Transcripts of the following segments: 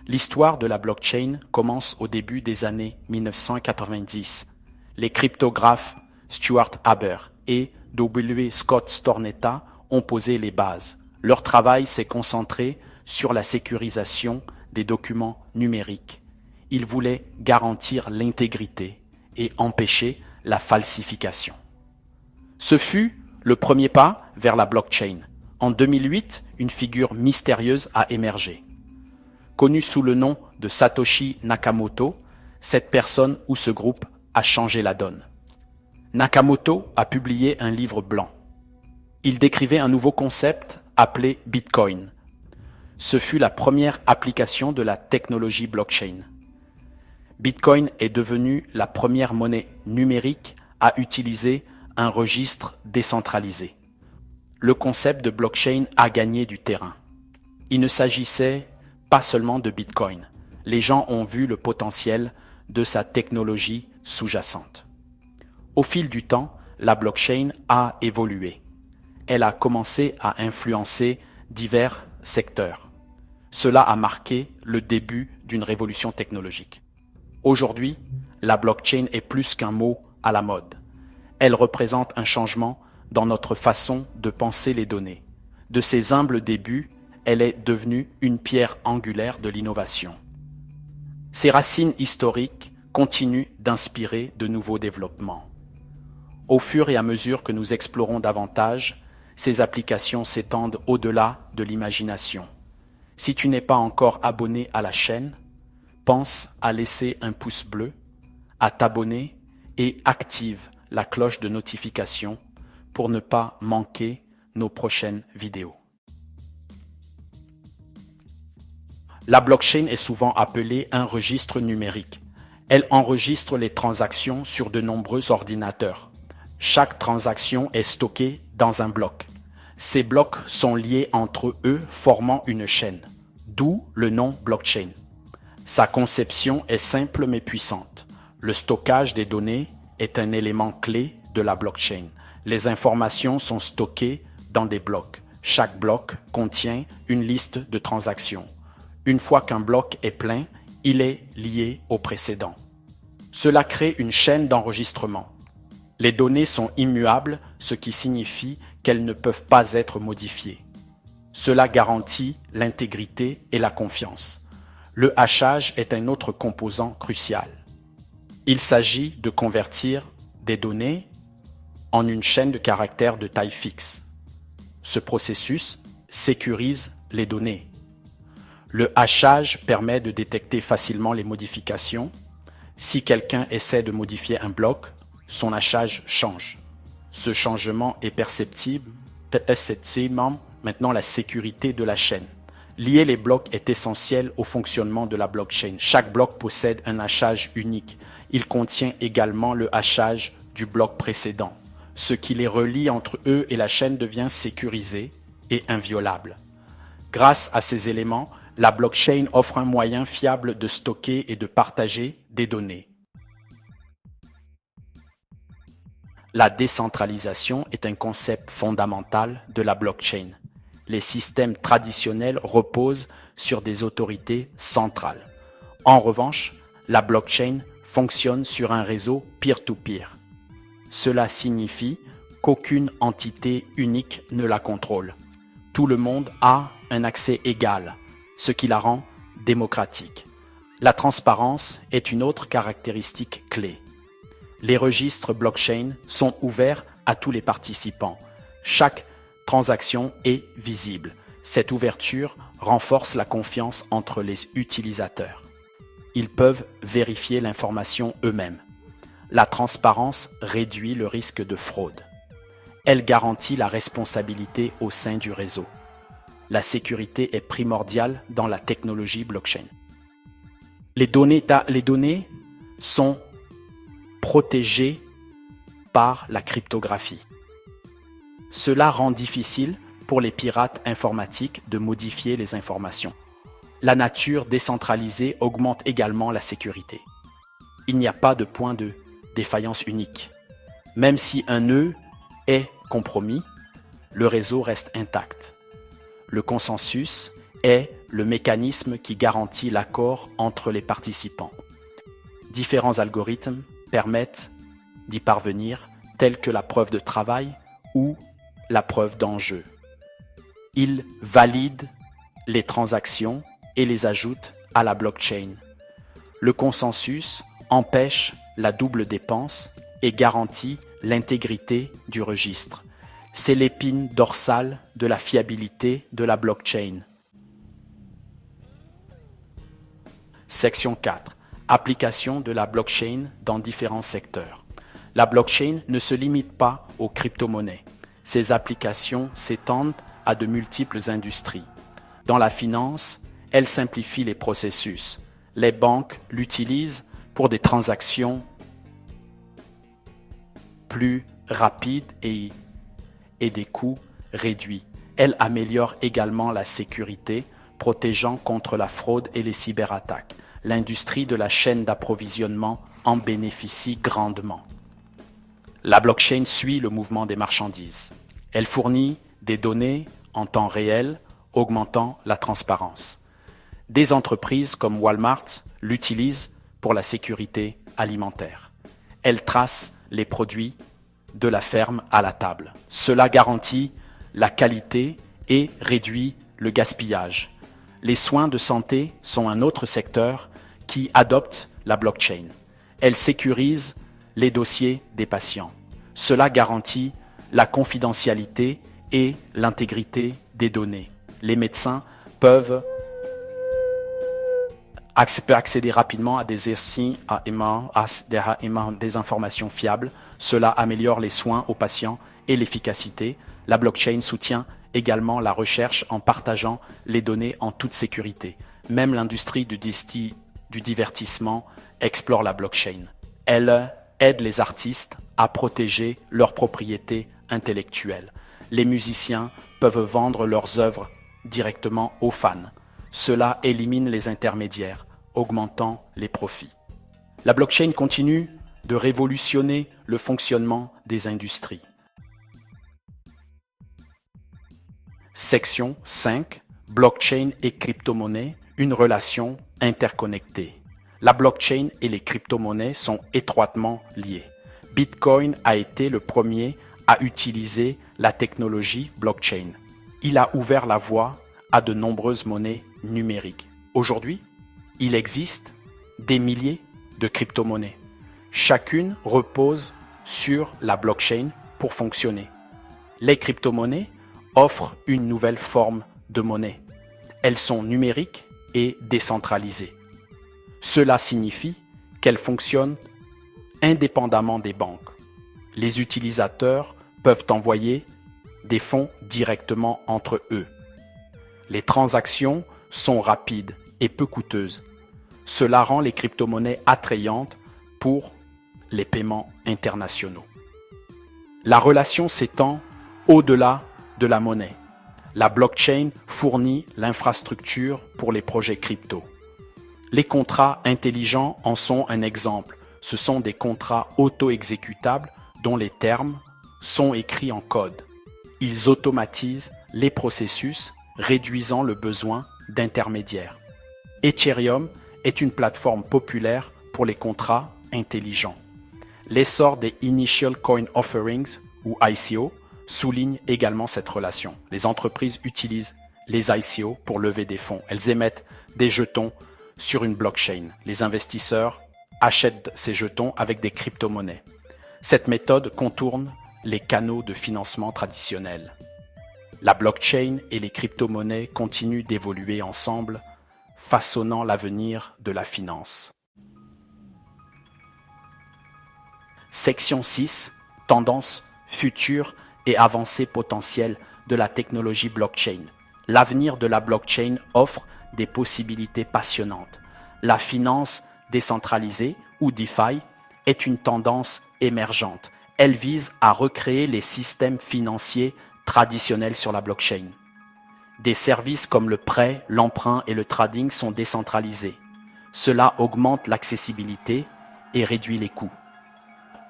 L'histoire de la blockchain commence au début des années 1990. Les cryptographes Stuart Haber et W. Scott Stornetta ont posé les bases. Leur travail s'est concentré sur la sécurisation des documents numériques. Ils voulaient garantir l'intégrité et empêcher la falsification. Ce fut le premier pas vers la blockchain. En 2008, une figure mystérieuse a émergé. Connu sous le nom de Satoshi Nakamoto, cette personne ou ce groupe a changé la donne. Nakamoto a publié un livre blanc. Il décrivait un nouveau concept appelé Bitcoin. Ce fut la première application de la technologie blockchain. Bitcoin est devenu la première monnaie numérique à utiliser un registre décentralisé. Le concept de blockchain a gagné du terrain. Il ne s'agissait pas seulement de Bitcoin. Les gens ont vu le potentiel de sa technologie sous-jacente. Au fil du temps, la blockchain a évolué. Elle a commencé à influencer divers secteurs. Cela a marqué le début d'une révolution technologique. Aujourd'hui, la blockchain est plus qu'un mot à la mode. Elle représente un changement dans notre façon de penser les données. De ses humbles débuts, elle est devenue une pierre angulaire de l'innovation. Ses racines historiques continuent d'inspirer de nouveaux développements. Au fur et à mesure que nous explorons davantage, ces applications s'étendent au-delà de l'imagination. Si tu n'es pas encore abonné à la chaîne, pense à laisser un pouce bleu, à t'abonner et active la cloche de notification pour ne pas manquer nos prochaines vidéos. La blockchain est souvent appelée un registre numérique. Elle enregistre les transactions sur de nombreux ordinateurs. Chaque transaction est stockée dans un bloc. Ces blocs sont liés entre eux, formant une chaîne, d'où le nom blockchain. Sa conception est simple mais puissante. Le stockage des données est un élément clé de la blockchain. Les informations sont stockées dans des blocs. Chaque bloc contient une liste de transactions. Une fois qu'un bloc est plein, il est lié au précédent. Cela crée une chaîne d'enregistrement. Les données sont immuables, ce qui signifie qu'elles ne peuvent pas être modifiées. Cela garantit l'intégrité et la confiance. Le hachage est un autre composant crucial. Il s'agit de convertir des données en une chaîne de caractères de taille fixe. Ce processus sécurise les données. Le hachage permet de détecter facilement les modifications. Si quelqu'un essaie de modifier un bloc, son hachage change. Ce changement est perceptible maintenant la sécurité de la chaîne. Lier les blocs est essentiel au fonctionnement de la blockchain. Chaque bloc possède un hachage unique. Il contient également le hachage du bloc précédent. Ce qui les relie entre eux et la chaîne devient sécurisé et inviolable. Grâce à ces éléments, la blockchain offre un moyen fiable de stocker et de partager des données. La décentralisation est un concept fondamental de la blockchain. Les systèmes traditionnels reposent sur des autorités centrales. En revanche, la blockchain fonctionne sur un réseau peer-to-peer. Cela signifie qu'aucune entité unique ne la contrôle. Tout le monde a un accès égal, ce qui la rend démocratique. La transparence est une autre caractéristique clé. Les registres blockchain sont ouverts à tous les participants. Chaque transaction est visible. Cette ouverture renforce la confiance entre les utilisateurs. Ils peuvent vérifier l'information eux-mêmes. La transparence réduit le risque de fraude. Elle garantit la responsabilité au sein du réseau. La sécurité est primordiale dans la technologie blockchain. Les données sont protégées par la cryptographie. Cela rend difficile pour les pirates informatiques de modifier les informations. La nature décentralisée augmente également la sécurité. Il n'y a pas de point de défaillance unique. Même si un nœud est compromis, le réseau reste intact. Le consensus est le mécanisme qui garantit l'accord entre les participants. Différents algorithmes permettent d'y parvenir, tels que la preuve de travail ou la preuve d'enjeu. Ils valident les transactions et les ajoutent à la blockchain. Le consensus empêche la double dépense et garantit l'intégrité du registre. C'est l'épine dorsale de la fiabilité de la blockchain. Section 4. Application de la blockchain dans différents secteurs. La blockchain ne se limite pas aux crypto-monnaies. Ses applications s'étendent à de multiples industries. Dans la finance, elle simplifie les processus. Les banques l'utilisent pour des transactions plus rapides et des coûts réduits. Elle améliore également la sécurité, protégeant contre la fraude et les cyberattaques. L'industrie de la chaîne d'approvisionnement en bénéficie grandement. La blockchain suit le mouvement des marchandises. Elle fournit des données en temps réel, augmentant la transparence. Des entreprises comme Walmart l'utilisent pour la sécurité alimentaire. Elle trace les produits de la ferme à la table. Cela garantit la qualité et réduit le gaspillage. Les soins de santé sont un autre secteur qui adopte la blockchain. Elle sécurise les dossiers des patients. Cela garantit la confidentialité et l'intégrité des données. Les médecins peuvent accéder rapidement à des informations fiables. Cela améliore les soins aux patients et l'efficacité. La blockchain soutient également la recherche en partageant les données en toute sécurité. Même l'industrie du divertissement explore la blockchain. Elle aide les artistes à protéger leurs propriétés intellectuelles. Les musiciens peuvent vendre leurs œuvres directement aux fans. Cela élimine les intermédiaires, augmentant les profits. La blockchain continue de révolutionner le fonctionnement des industries. Section 5. Blockchain et crypto-monnaie, une relation interconnectée. La blockchain et les crypto-monnaies sont étroitement liées. Bitcoin a été le premier à utiliser la technologie blockchain. Il a ouvert la voie à de nombreuses monnaies numériques. Aujourd'hui, il existe des milliers de crypto-monnaies. Chacune repose sur la blockchain pour fonctionner. Les crypto-monnaies offrent une nouvelle forme de monnaie. Elles sont numériques et décentralisées. Cela signifie qu'elles fonctionnent indépendamment des banques. Les utilisateurs peuvent envoyer des fonds directement entre eux. Les transactions sont rapides et peu coûteuses. Cela rend les crypto-monnaies attrayantes pour les paiements internationaux. La relation s'étend au-delà de la monnaie. La blockchain fournit l'infrastructure pour les projets crypto. Les contrats intelligents en sont un exemple. Ce sont des contrats auto-exécutables dont les termes sont écrits en code. Ils automatisent les processus, réduisant le besoin d'intermédiaires. Ethereum est une plateforme populaire pour les contrats intelligents. L'essor des Initial Coin Offerings, ou ICO, souligne également cette relation. Les entreprises utilisent les ICO pour lever des fonds. Elles émettent des jetons sur une blockchain. Les investisseurs achètent ces jetons avec des crypto-monnaies. Cette méthode contourne les canaux de financement traditionnels. La blockchain et les crypto-monnaies continuent d'évoluer ensemble, façonnant l'avenir de la finance. Section 6. Tendances futures et avancées potentielles de la technologie blockchain. L'avenir de la blockchain offre des possibilités passionnantes. La finance décentralisée, ou DeFi, est une tendance émergente. Elle vise à recréer les systèmes financiers traditionnels sur la blockchain. Des services comme le prêt, l'emprunt et le trading sont décentralisés. Cela augmente l'accessibilité et réduit les coûts.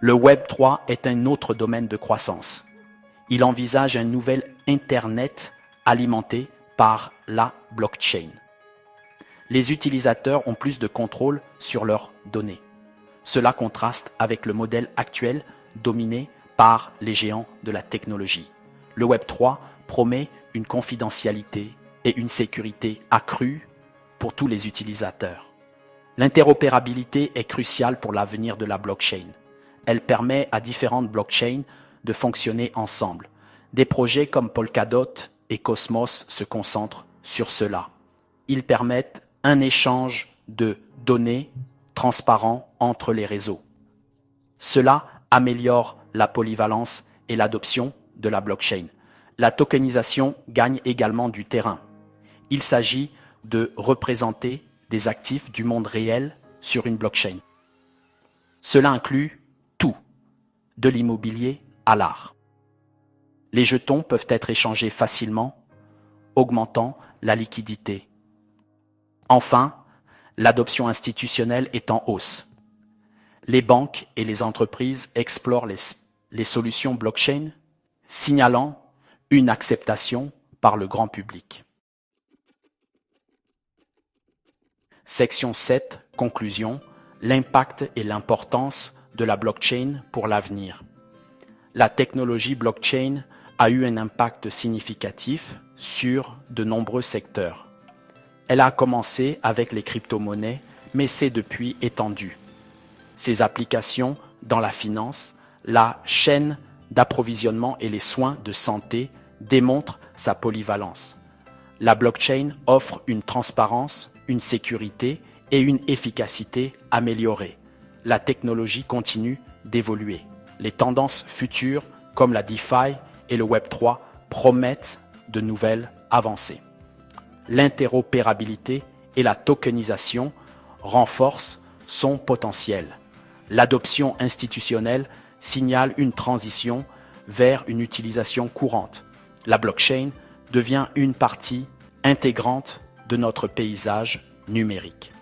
Le Web 3 est un autre domaine de croissance. Il envisage un nouvel Internet alimenté par la blockchain. Les utilisateurs ont plus de contrôle sur leurs données. Cela contraste avec le modèle actuel dominé par les géants de la technologie. Le Web3 promet une confidentialité et une sécurité accrue pour tous les utilisateurs. L'interopérabilité est cruciale pour l'avenir de la blockchain. Elle permet à différentes blockchains de fonctionner ensemble. Des projets comme Polkadot et Cosmos se concentrent sur cela. Ils permettent un échange de données transparent entre les réseaux. Cela améliore la polyvalence et l'adoption de la blockchain. La tokenisation gagne également du terrain. Il s'agit de représenter des actifs du monde réel sur une blockchain. Cela inclut tout, de l'immobilier à l'art. Les jetons peuvent être échangés facilement, augmentant la liquidité. Enfin, l'adoption institutionnelle est en hausse. Les banques et les entreprises explorent les solutions blockchain, signalant une acceptation par le grand public. Section 7, conclusion, l'impact et l'importance de la blockchain pour l'avenir. La technologie blockchain a eu un impact significatif sur de nombreux secteurs. Elle a commencé avec les crypto-monnaies, mais s'est depuis étendue. Ses applications dans la finance, la chaîne d'approvisionnement et les soins de santé démontrent sa polyvalence. La blockchain offre une transparence, une sécurité et une efficacité améliorées. La technologie continue d'évoluer. Les tendances futures comme la DeFi et le Web3 promettent de nouvelles avancées. L'interopérabilité et la tokenisation renforcent son potentiel. L'adoption institutionnelle signale une transition vers une utilisation courante. La blockchain devient une partie intégrante de notre paysage numérique.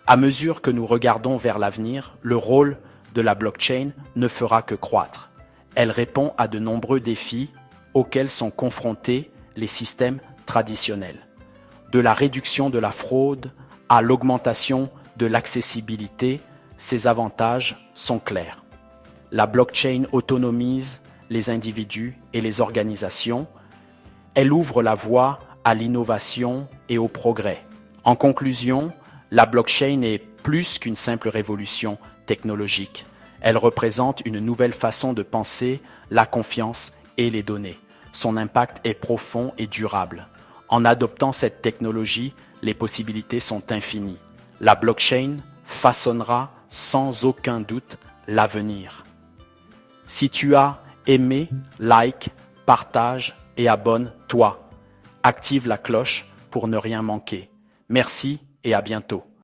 À mesure que nous regardons vers l'avenir, le rôle de la blockchain ne fera que croître. Elle répond à de nombreux défis auxquels sont confrontés les systèmes traditionnels. De la réduction de la fraude à l'augmentation de l'accessibilité, ses avantages sont clairs. La blockchain autonomise les individus et les organisations. Elle ouvre la voie à l'innovation et au progrès. En conclusion, la blockchain est plus qu'une simple révolution technologique. Elle représente une nouvelle façon de penser la confiance et les données. Son impact est profond et durable. En adoptant cette technologie, les possibilités sont infinies. La blockchain façonnera sans aucun doute l'avenir. Si tu as aimé, like, partage et abonne-toi. Active la cloche pour ne rien manquer. Merci et à bientôt.